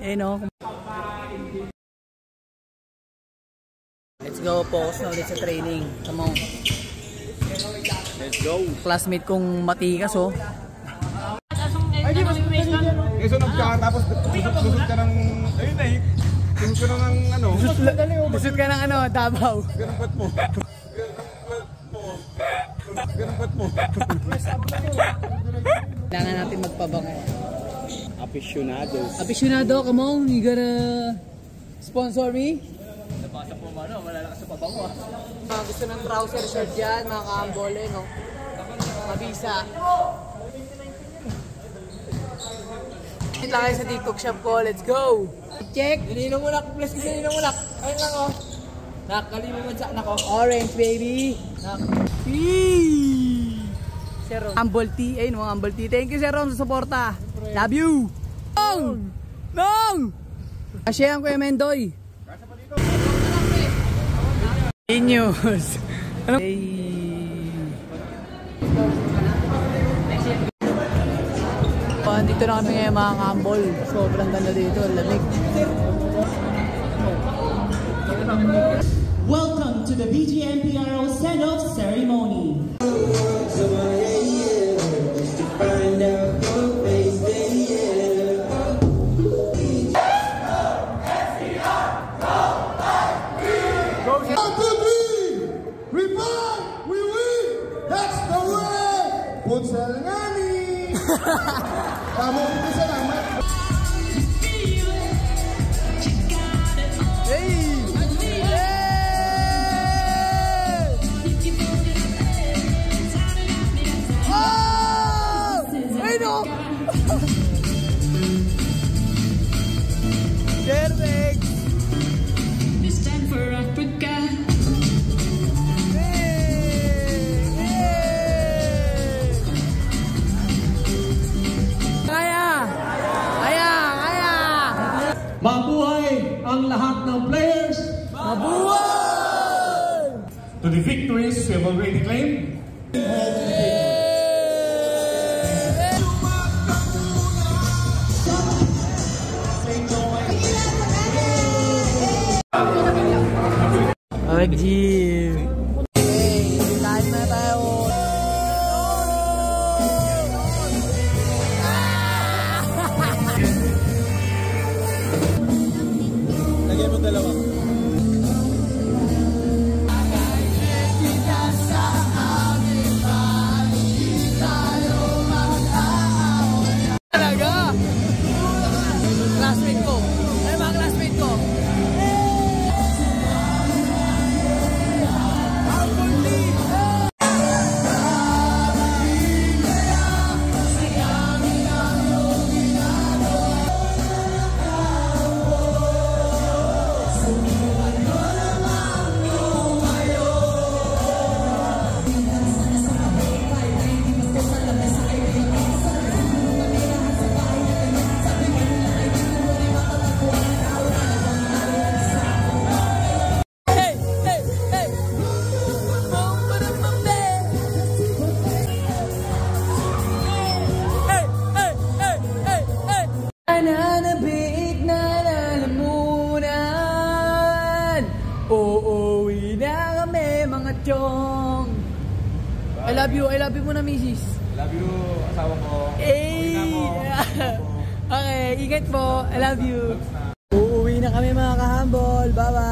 Eh no. Let's go, focus na ulit sa training. Come on. Let's go. Classmate kong matikas oh. Ay, di ba? Sunog ka, tapos lusot ka ng... Ayun na eh. Lusot ka ng ano? Lusot ka ng ano, Davao. Ganun pat mo. Ganun pat mo. Kailangan natin magpabango. Aficionados. Aficionado, come on. You gotta sponsor me? Nabasa po ano, malalakas sa pabango ah. Gusto ng trouser shirt dyan, mga kaambole, no? Mabisa. Lang kayo sa TikTok shop ko, let's go! Check! Ininom mo nak, bless ko ininom mo nak. Ayun lang oh. Nakalimu mo sa anak ko. Orange, baby! Sir Ron. Humble tea, ayun mga humble tea. Thank you Sir Ron sa suporta. Love you! Nong! Nong! Asya ang Kuya Mendoy. News. Ano? Dito na kami ngayon mga kambol. Sobrang ganda dito, lamig. Welcome to the BGMPRO send-off ceremony. Kamu itu selamat. Perfect. This time for Africa. Mabuhay ang lahat ng players! Mabuhay! To the victories we have already claimed. Jim. Hey, kain na tayo. Lagyan mo dalawa. Talaga? Classmate ko. Ay, mga classmate ko. Nananabik na lalamunan. Uuwi na kami mga chong. I love you muna misis. Love you, asawa ko. Hey! Okay, ingat po. I love you. Uuwi na kami mga kahambol. Bye-bye.